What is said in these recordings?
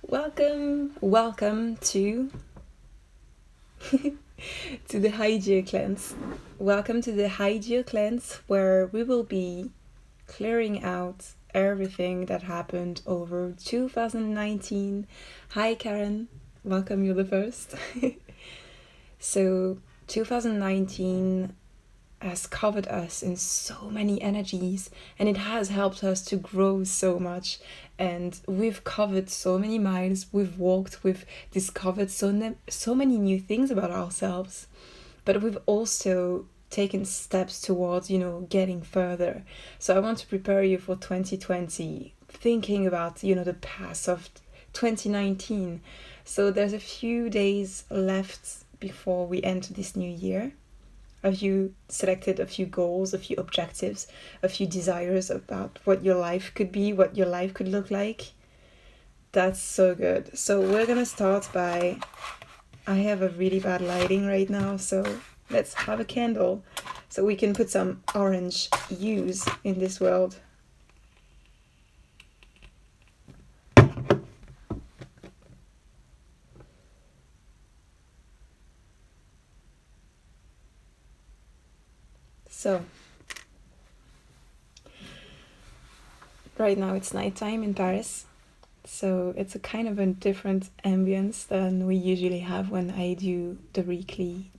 Welcome to to the Hygeia cleanse. Welcome to the Hygeia cleanse, where we will be clearing out everything that happened over 2019. Hi Karen, welcome. You're the first. So 2019 has covered us in so many energies, and it has helped us to grow so much, and we've covered so many miles, we've walked, we've discovered so many new things about ourselves, but we've also taken steps towards getting further. So I want to prepare you for 2020, thinking about the past of 2019. So there's a few days left before we enter this new year. Have you selected a few goals, a few objectives, a few desires about what your life could be, what your life could look like? That's so good. So we're gonna start by, I have a really bad lighting right now, so let's have a candle so we can put some orange hues in this world. So, right now it's nighttime in Paris, so it's a kind of a different ambience than we usually have when I do the weekly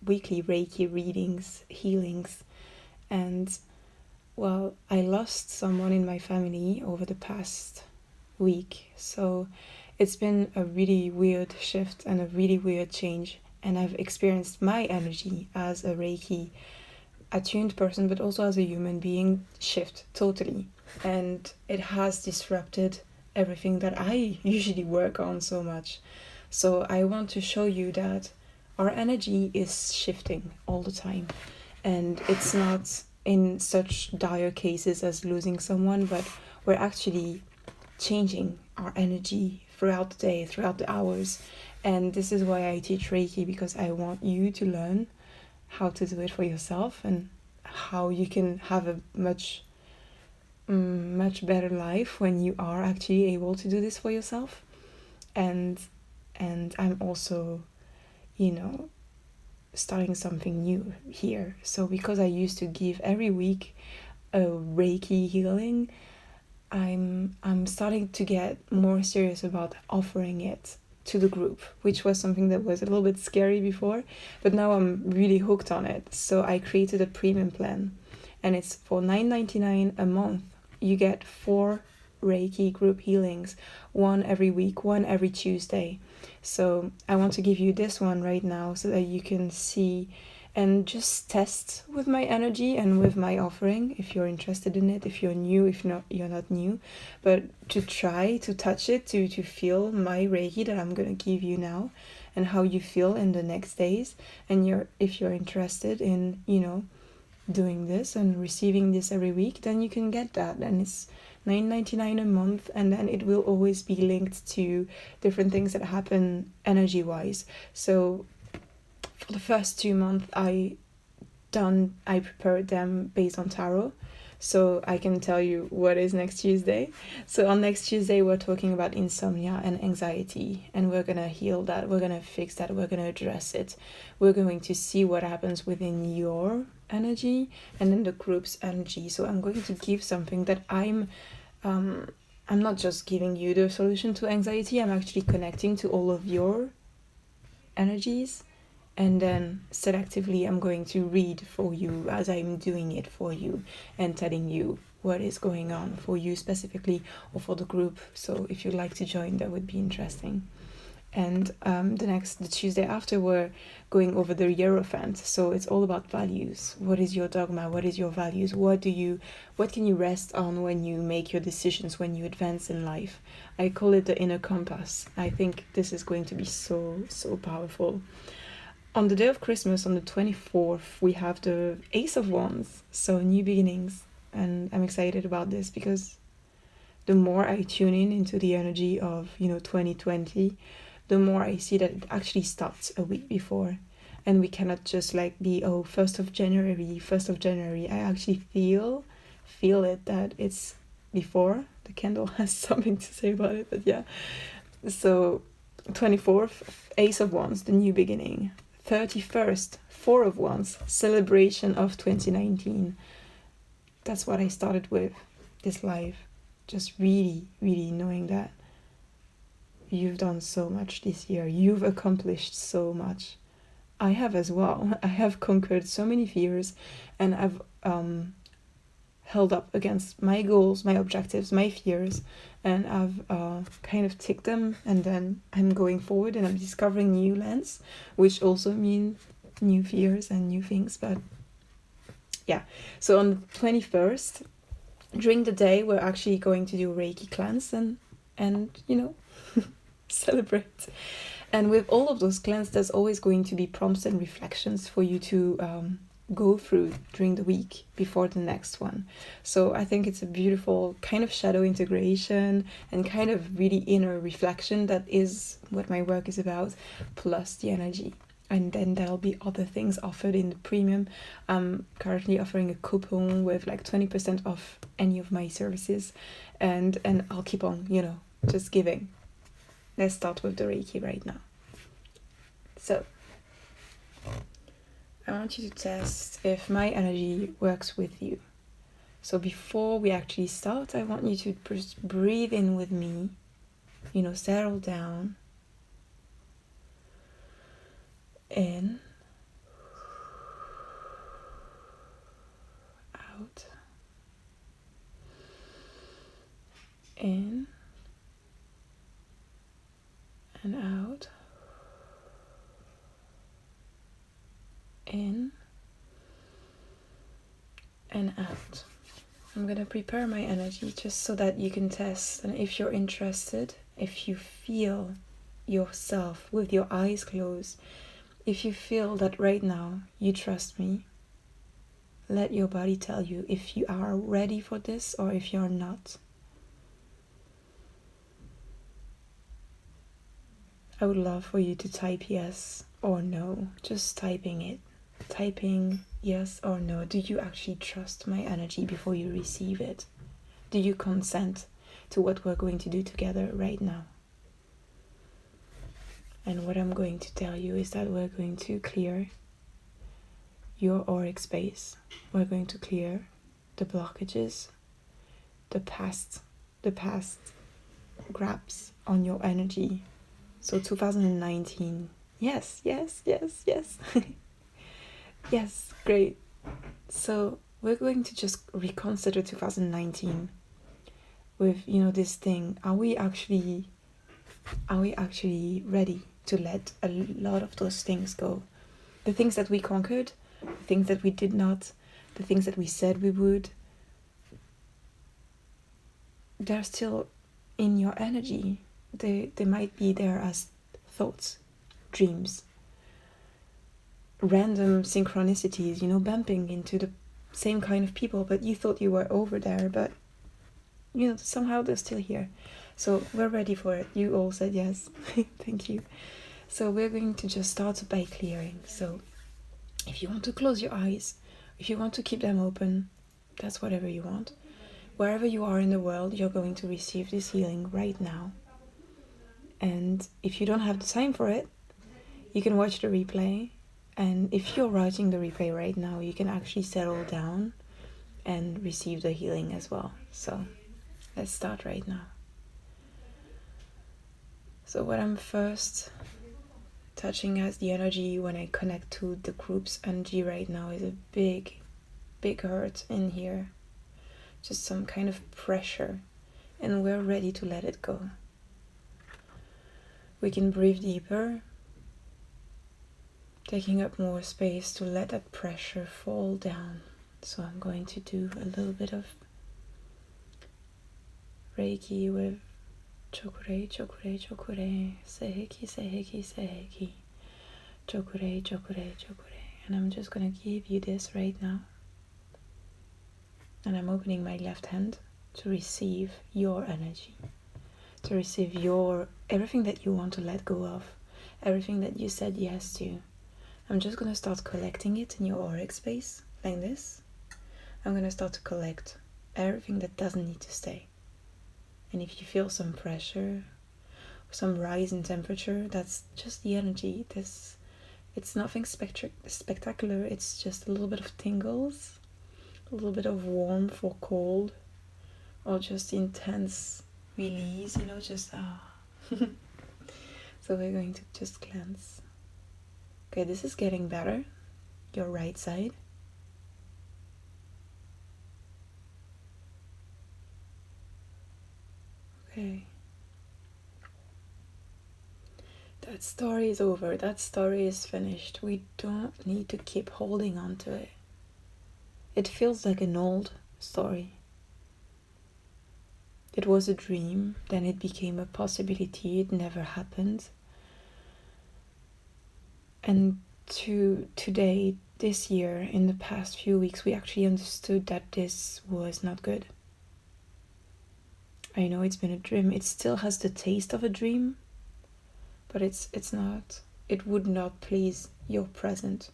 Reiki readings, healings. And well, I lost someone in my family over the past week, so it's been a really weird shift and a really weird change, and I've experienced my energy as a Reiki attuned person, but also as a human being, shift totally, and it has disrupted everything that I usually work on so much. So I want to show you that our energy is shifting all the time, and it's not in such dire cases as losing someone, but we're actually changing our energy throughout the day, throughout the hours. And this is why I teach Reiki, because I want you to learn how to do it for yourself and how you can have a much better life when you are actually able to do this for yourself. And I'm also starting something new here. So because I used to give every week a Reiki healing, I'm starting to get more serious about offering it to the group, which was something that was a little bit scary before, but now I'm really hooked on it. So I created a premium plan, and it's for $9.99 a month. You get 4 Reiki group healings, one every week, one every Tuesday. So I want to give you this one right now so that you can see and just test with my energy and with my offering, if you're interested in it, if you're new, if not, you're not new, but to try to touch it, to feel my Reiki that I'm going to give you now, and how you feel in the next days. And if you're interested in doing this and receiving this every week, then you can get that, and it's $9.99 a month, and then it will always be linked to different things that happen energy wise. So for the first 2 months I prepared them based on tarot, so I can tell you what is next Tuesday. So on next Tuesday we're talking about insomnia and anxiety, and we're gonna heal that, we're gonna fix that, we're gonna address it. We're going to see what happens within your energy and then the group's energy. So I'm going to give something that I'm not just giving you the solution to anxiety, I'm actually connecting to all of your energies, and then selectively I'm going to read for you as I'm doing it for you and telling you what is going on for you specifically or for the group. So if you'd like to join, that would be interesting. And the Tuesday after, we're going over the Hierophant. So it's all about values. What is your dogma? What is your values? What can you rest on when you make your decisions, when you advance in life? I call it the inner compass. I think this is going to be so powerful. On the day of Christmas, on the 24th, we have the Ace of Wands, so new beginnings. And I'm excited about this because the more I tune into the energy of 2020, the more I see that it actually starts a week before. And we cannot just be 1st of January. I actually feel it, that it's before. The candle has something to say about it, but yeah. So 24th, Ace of Wands, the new beginning. 31st, Four of Wands, celebration of 2019. That's what I started with this live. Just really, really knowing that you've done so much this year. You've accomplished so much. I have as well. I have conquered so many fears, and I've held up against my goals, my objectives, my fears, and I've kind of ticked them, and then I'm going forward and I'm discovering new lands, which also mean new fears and new things. But yeah, so on the 21st, during the day, we're actually going to do Reiki cleanse and you know, celebrate. And with all of those cleanses, there's always going to be prompts and reflections for you to go through during the week before the next one. So I think it's a beautiful kind of shadow integration and kind of really inner reflection that is what my work is about, plus the energy. And then there'll be other things offered in the premium. I'm currently offering a coupon with like 20% off any of my services, and I'll keep on, you know, just giving. Let's start with the Reiki right now. So I want you to test if my energy works with you. So before we actually start, I want you to just breathe in with me, you know, settle down. In, out, in, and out, in, and out. I'm gonna prepare my energy just so that you can test, and if you're interested, if you feel yourself with your eyes closed, if you feel that right now you trust me, let your body tell you if you are ready for this or if you're not. I would love for you to type yes or no, just typing it. Typing yes or no. Do you actually trust my energy before you receive it? Do you consent to what we're going to do together right now? And what I'm going to tell you is that we're going to clear your auric space. We're going to clear the blockages, the past grabs on your energy. So 2019, yes. Yes, great. So we're going to just reconsider 2019 with, you know, this thing. Are we actually ready to let a lot of those things go? The things that we conquered, the things that we did not, the things that we said we would, they're still in your energy. They might be there as thoughts, dreams, random synchronicities, you know, bumping into the same kind of people, but you thought you were over there, but you know, somehow they're still here. So we're ready for it. You all said yes. Thank you. So we're going to just start by clearing. So if you want to close your eyes, if you want to keep them open, that's whatever you want. Wherever you are in the world, you're going to receive this healing right now. And if you don't have the time for it, you can watch the replay. And if you're watching the replay right now, you can actually settle down and receive the healing as well. So let's start right now. So what I'm first touching as the energy when I connect to the group's energy right now is a big hurt in here. Just some kind of pressure, and we're ready to let it go. We can breathe deeper, taking up more space to let that pressure fall down. So I'm going to do a little bit of Reiki with chokure, chokure, chokure, seiheki, seiheki, seiheki, chokure, chokure, chokure. And I'm just going to give you this right now. And I'm opening my left hand to receive your energy, to receive your everything that you want to let go of, everything that you said yes to. I'm just going to start collecting it in your auric space, like this. I'm going to start to collect everything that doesn't need to stay. And if you feel some pressure, some rise in temperature. That's just the energy. It's nothing spectacular. It's just a little bit of tingles, a little bit of warmth or cold, or just intense release, just So we're going to just cleanse. Okay, this is getting better. Your right side. Okay. That story is over. That story is finished. We don't need to keep holding on to it. It feels like an old story. It was a dream, then it became a possibility. It never happened. And today, this year, in the past few weeks, we actually understood that this was not good. I know it's been a dream. It still has the taste of a dream, but it's not. It would not please your present.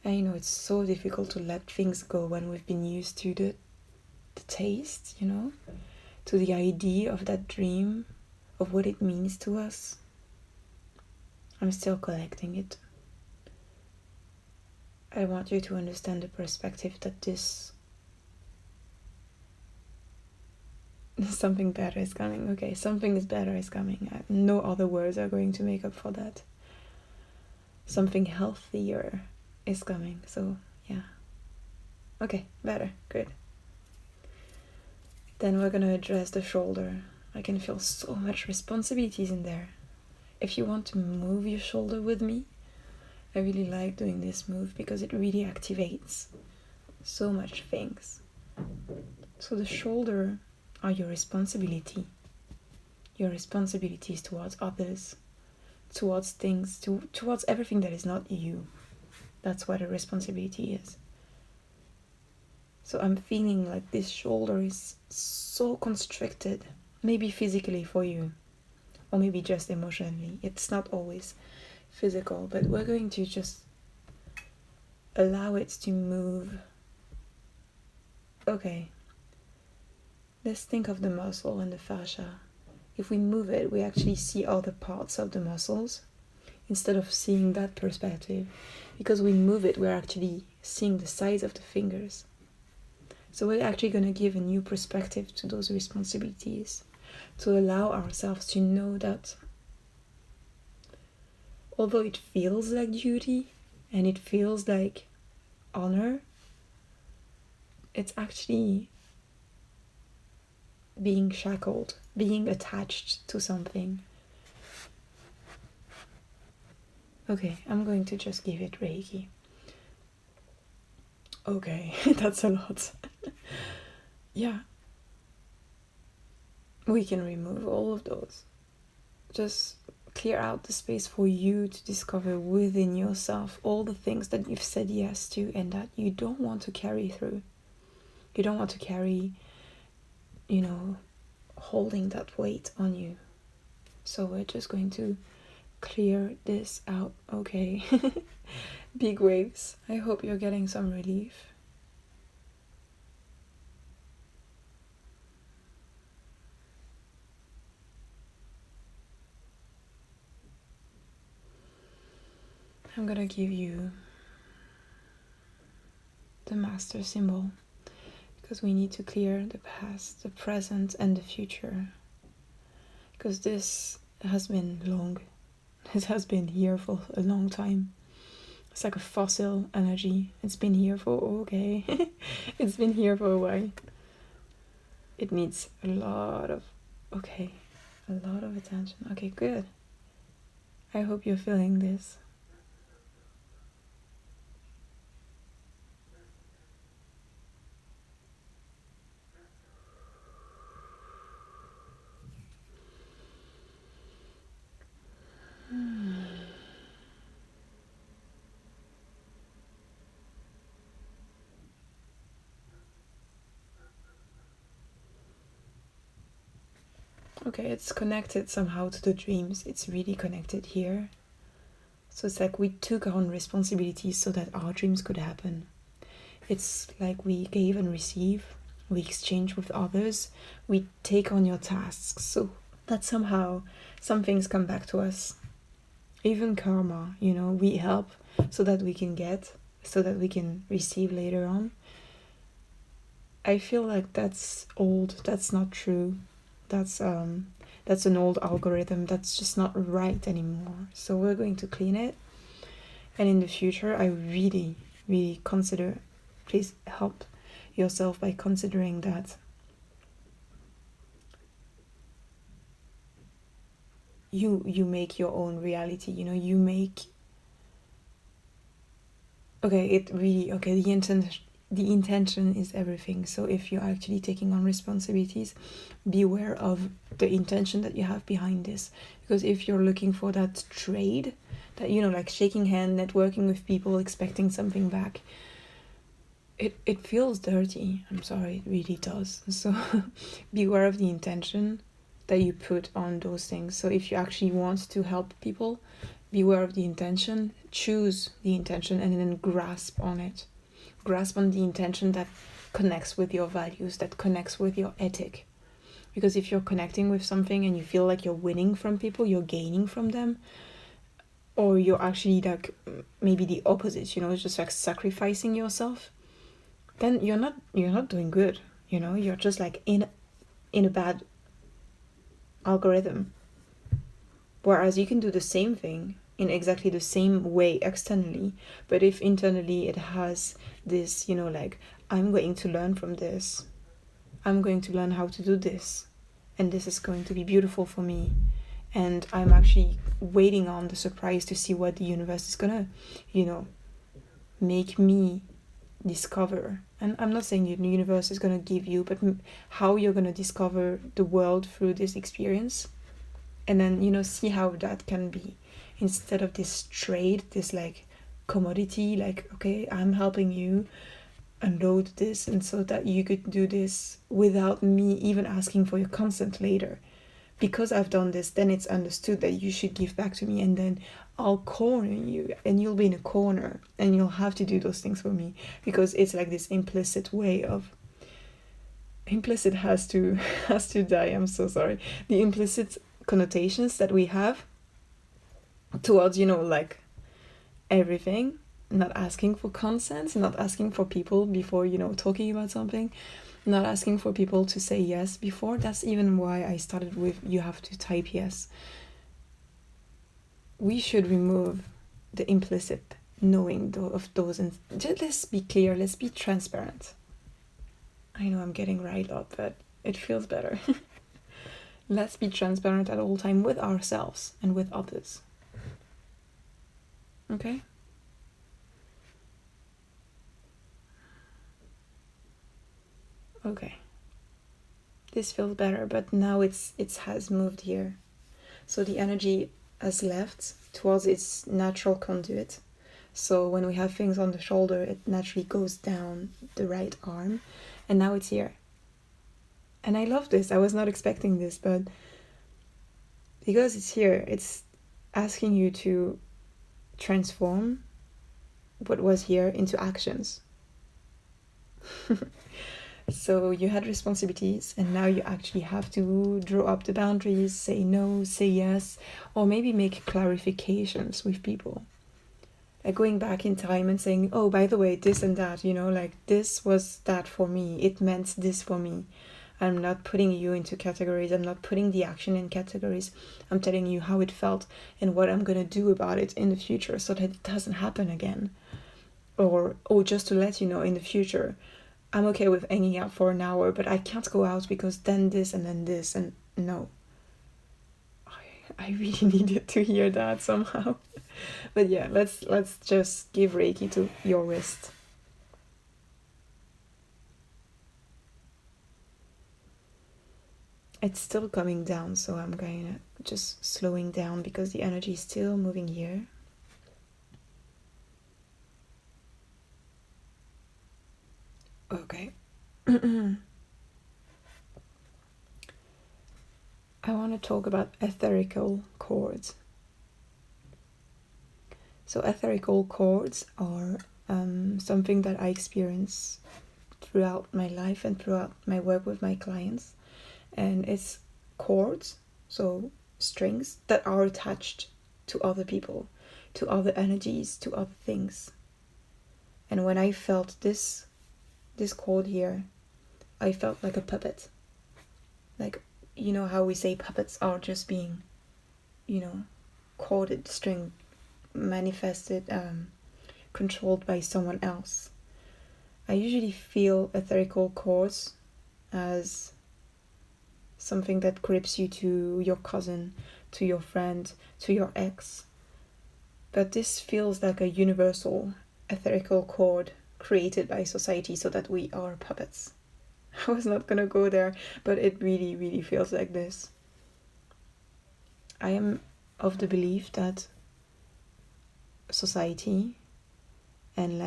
And it's so difficult to let things go when we've been used to the taste, to the idea of that dream, of what it means to us. I'm still collecting it. I want you to understand the perspective that this something better is coming. Okay, something is better is coming. No other words are going to make up for that. Something healthier is coming. So, yeah. Okay, better. Good. Then we're gonna address the shoulder. I can feel so much responsibilities in there. If you want to move your shoulder with me, I really like doing this move because it really activates so much things. So the shoulder are your responsibility. Your responsibilities towards others, towards things, towards everything that is not you. That's what a responsibility is. So I'm feeling like this shoulder is so constricted, maybe physically for you, or maybe just emotionally. It's not always physical, but we're going to just allow it to move. Okay. Let's think of the muscle and the fascia. If we move it, we actually see other parts of the muscles instead of seeing that perspective. Because we move it, we're actually seeing the size of the fingers. So we're actually going to give a new perspective to those responsibilities, to allow ourselves to know that although it feels like duty and it feels like honor, it's actually being shackled, being attached to something. Okay, I'm going to just give it Reiki. Okay, that's a lot. Yeah. We can remove all of those. Just clear out the space for you to discover within yourself all the things that you've said yes to and that you don't want to carry through. You don't want to carry, holding that weight on you. So we're just going to clear this out. Okay. Big waves. I hope you're getting some relief. I'm gonna give you the master symbol because we need to clear the past, the present, and the future. Because this has been long. It has been here for a long time. It's like a fossil energy. It's been here for, it's been here for a while. It needs a lot of attention. Okay, good. I hope you're feeling this. Okay, it's connected somehow to the dreams. It's really connected here. So it's like we took on responsibilities so that our dreams could happen. It's like we gave and receive. We exchange with others. We take on your tasks. So that somehow some things come back to us. Even karma, you know, we help so that we can get, so that we can receive later on. I feel like that's old, that's not true. That's an old algorithm that's just not right anymore. So we're going to clean it. And in the future, I really, really consider, please help yourself by considering that you make your own reality, you know, you make, the intention is everything. So if you're actually taking on responsibilities, be aware of the intention that you have behind this. Because if you're looking for that trade, that, you know, like shaking hand, networking with people, expecting something back, it feels dirty. I'm sorry, it really does. So be aware of the intention that you put on those things. So if you actually want to help people, be aware of the intention, choose the intention, and then grasp on it. Grasp on the intention that connects with your values, that connects with your ethic. Because if you're connecting with something and you feel like you're winning from people, you're gaining from them, or you're actually like maybe the opposite, you know, it's just like sacrificing yourself, then you're not doing good, you know, you're just like in a bad algorithm. Whereas you can do the same thing in exactly the same way externally, but if internally it has this, you know, like, I'm going to learn from this, I'm going to learn how to do this, and this is going to be beautiful for me, and I'm actually waiting on the surprise to see what the universe is gonna, you know, make me discover. And I'm not saying the universe is gonna give you, but how you're gonna discover the world through this experience. And then, you know, see how that can be, instead of this trade, this like commodity, like, okay, I'm helping you unload this, and so that you could do this without me even asking for your consent later. Because I've done this, then it's understood that you should give back to me, and then I'll corner you, and you'll be in a corner, and you'll have to do those things for me, because it's like this implicit way of, implicit has to die, I'm so sorry. The implicit connotations that we have towards, you know, like everything, not asking for consent, not asking for people before, you know, talking about something, not asking for people to say yes before. That's even why I started with, you have to type yes. We should remove the implicit knowing of those, and just let's be clear, let's be transparent. I know I'm getting riled up, but it feels better. Let's be transparent at all time with ourselves and with others. Okay? Okay. This feels better, but now it has moved here. So the energy has left towards its natural conduit. So when we have things on the shoulder, it naturally goes down the right arm, and now it's here. And I love this. I was not expecting this, but because it's here, it's asking you to transform what was here into actions. So you had responsibilities, and now you actually have to draw up the boundaries, say no, say yes, or maybe make clarifications with people. Like going back in time and saying, oh, by the way, this and that, you know, like this was that for me, it meant this for me. I'm not putting you into categories, I'm not putting the action in categories. I'm telling you how it felt and what I'm gonna do about it in the future so that it doesn't happen again. Or just to let you know, in the future, I'm okay with hanging out for an hour, but I can't go out because then this and then this, and no. I really needed to hear that somehow. But yeah, let's just give Reiki to your wrist. It's still coming down, so I'm going to just slowing down because the energy is still moving here. Okay. I want to talk about etherical cords. So etherical cords are something that I experience throughout my life and throughout my work with my clients. And it's cords So strings that are attached to other people, to other energies, to other things. And when I felt this cord here, I felt like a puppet. Like, you know how we say puppets are just being, corded string, manifested, controlled by someone else. I usually feel etherical cords as something that grips you to your cousin, to your friend, to your ex. But this feels like a universal etherical cord created by society so that we are puppets. I was not gonna go there, but it really, really feels like this. I am of the belief that society and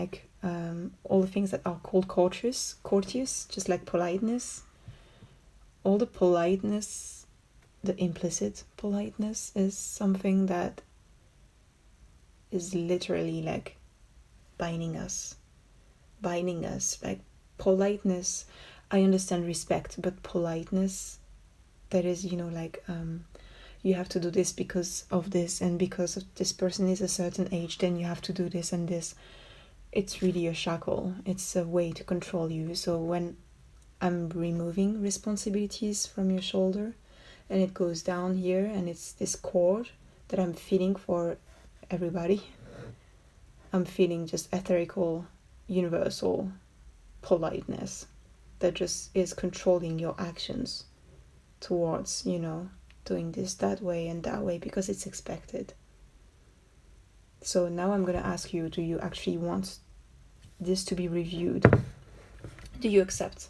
all the things that are called courteous, just like politeness, all the politeness, the implicit politeness is something that is literally like binding us. Like politeness, I understand respect, but politeness, that is, you have to do this because of this, and because of this person is a certain age, then you have to do this and this. It's really a shackle. It's a way to control you. So when I'm removing responsibilities from your shoulder and it goes down here and it's this cord that I'm feeling for everybody, I'm feeling just etherical, universal politeness that just is controlling your actions towards, doing this that way and that way because it's expected. So now I'm going to ask you, do you actually want this to be reviewed? Do you accept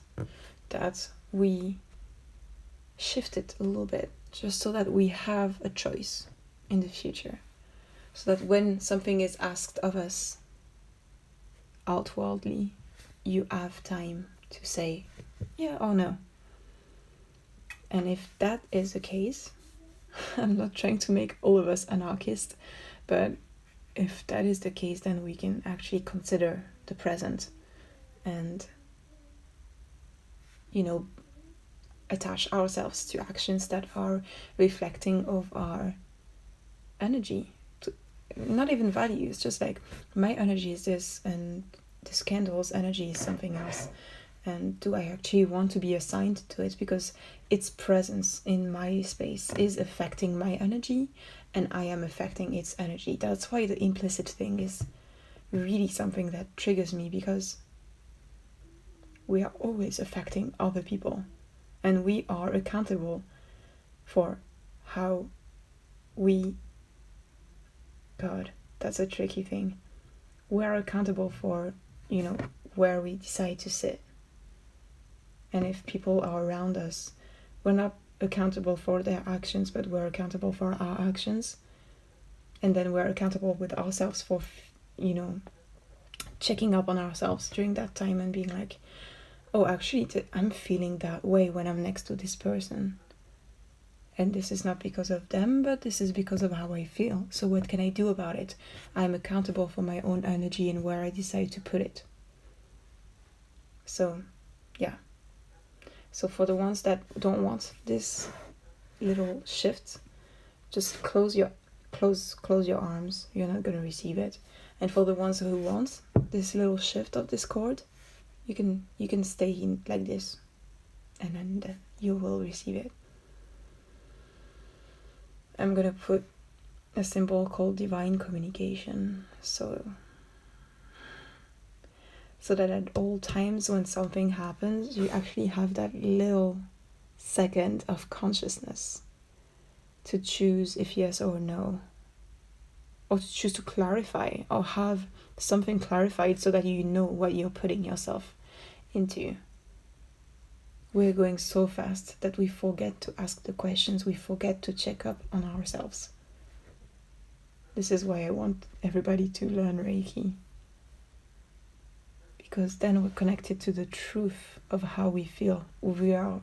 that we shift it a little bit just so that we have a choice in the future? So that when something is asked of us outwardly, you have time to say yeah or no. And if that is the case, I'm not trying to make all of us anarchists, but if that is the case, then we can actually consider the present and, attach ourselves to actions that are reflecting of our energy. Not even values, just like my energy is this and this candle's energy is something else. And do I actually want to be assigned to it? Because its presence in my space is affecting my energy and I am affecting its energy. That's why the implicit thing is really something that triggers me, because we are always affecting other people and we are accountable for how we... God, that's a tricky thing. We are accountable for, where we decide to sit. And if people are around us, we're not accountable for their actions, but we're accountable for our actions. And then we're accountable with ourselves for, checking up on ourselves during that time and being like, oh, actually, I'm feeling that way when I'm next to this person. And this is not because of them, but this is because of how I feel. So what can I do about it? I'm accountable for my own energy and where I decide to put it. So, yeah. So for the ones that don't want this little shift, just close your arms. You're not going to receive it. And for the ones who want this little shift of this cord, you can stay in like this, and then you will receive it. I'm going to put a symbol called divine communication. So that at all times when something happens, you actually have that little second of consciousness to choose if yes or no, or to choose to clarify or have something clarified so that you know what you're putting yourself into. We're going so fast that we forget to ask the questions, we forget to check up on ourselves. This is why I want everybody to learn Reiki. Because then we're connected to the truth of how we feel. We are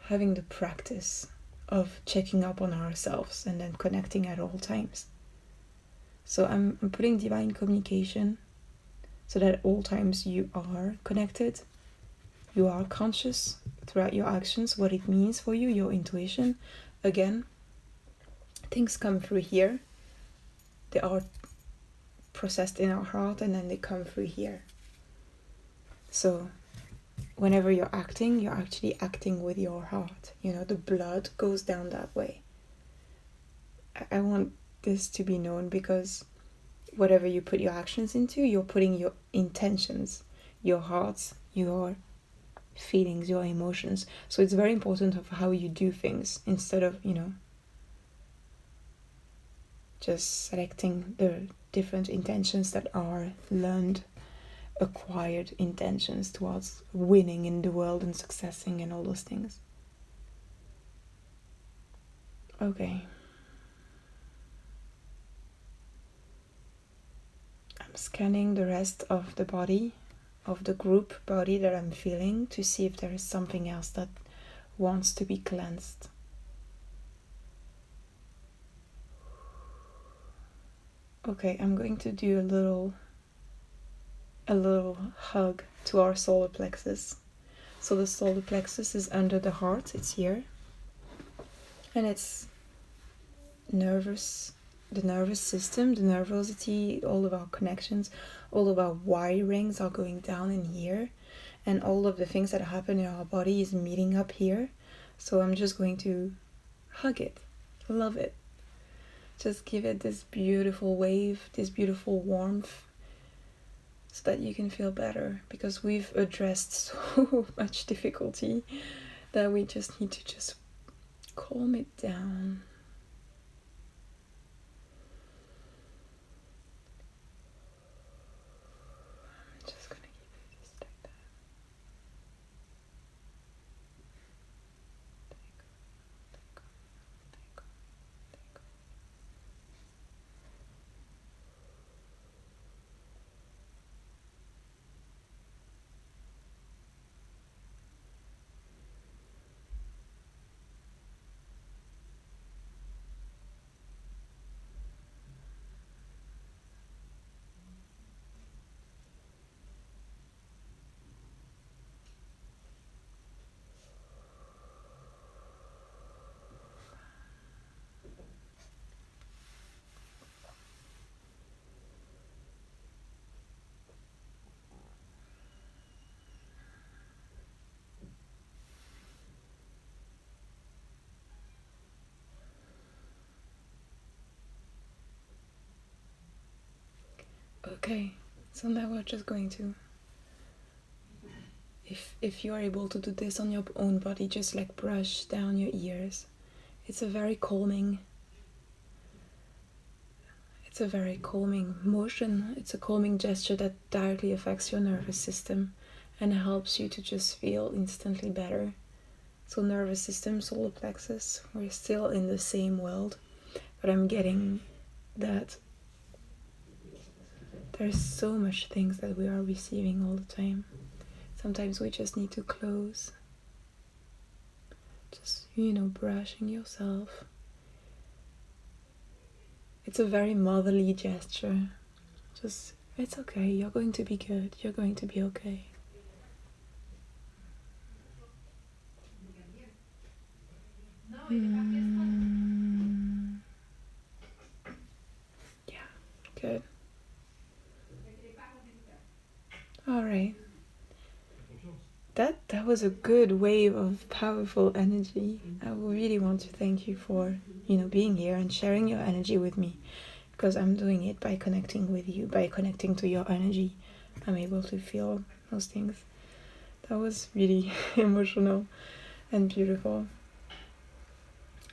having the practice of checking up on ourselves and then connecting at all times. So I'm putting divine communication so that at all times you are connected, you are conscious, throughout your actions, what it means for you, your intuition. Again, things come through here. They are processed in our heart and then they come through here. So whenever you're acting, you're actually acting with your heart. You know, the blood goes down that way. I want this to be known, because whatever you put your actions into, you're putting your intentions, your hearts, your feelings, your emotions. So it's very important of how you do things, instead of, you know, just selecting the different intentions that are learned, acquired intentions towards winning in the world and successing and all those things. Okay. I'm scanning the rest of the body, of the group body that I'm feeling, to see if there is something else that wants to be cleansed. Okay, I'm going to do a little hug to our solar plexus. So the solar plexus is under the heart, it's here. And it's the nervous system, the nervosity, all of our connections, all of our wirings are going down in here. And all of the things that happen in our body is meeting up here. So I'm just going to hug it, love it. Just give it this beautiful wave, this beautiful warmth, so that you can feel better. Because we've addressed so much difficulty that we just need to just calm it down. I'm just gonna keep it just like that. Okay, so now we're just going to, if you're able to do this on your own body, just like brush down your ears. It's a very calming motion. It's a calming gesture that directly affects your nervous system and helps you to just feel instantly better. So nervous system, solar plexus, we're still in the same world, but I'm getting that there's so much things that we are receiving all the time. Sometimes we just need to close. Just, brushing yourself. It's a very motherly gesture. Just, it's okay, you're going to be good, you're going to be okay. Yeah, good. Alright. That was a good wave of powerful energy. I really want to thank you for, being here and sharing your energy with me, because I'm doing it by connecting with you, by connecting to your energy. I'm able to feel those things. That was really emotional and beautiful.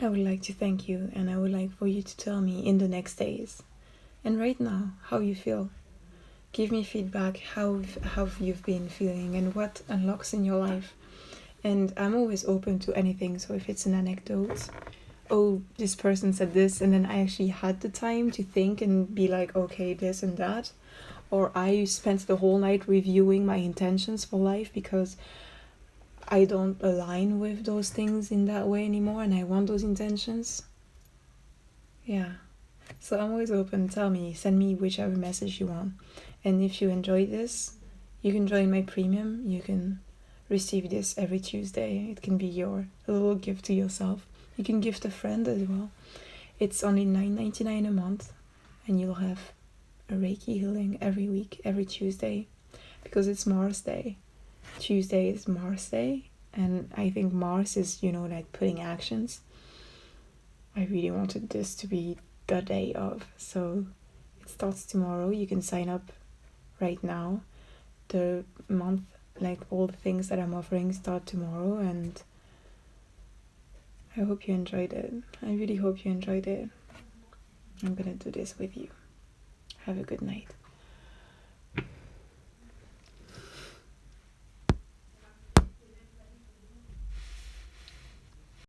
I would like to thank you, and I would like for you to tell me in the next days and right now how you feel. Give me feedback, how you've been feeling and what unlocks in your life. And I'm always open to anything. So if it's an anecdote, oh, this person said this, and then I actually had the time to think and be like, okay, this and that. Or I spent the whole night reviewing my intentions for life because I don't align with those things in that way anymore, and I want those intentions. Yeah. So I'm always open. Tell me, send me whichever message you want. And if you enjoy this, you can join my premium. You can receive this every Tuesday. It can be your little gift to yourself. You can gift a friend as well. It's only $9.99 a month, and you'll have a Reiki healing every week, every Tuesday, because it's Mars Day. Tuesday is Mars Day, and I think Mars is, like putting actions. I really wanted this to be the day of, so it starts tomorrow. You can sign up right now. The month, like all the things that I'm offering, start tomorrow, and I hope you enjoyed it. I really hope you enjoyed it. I'm gonna do this with you. Have a good night.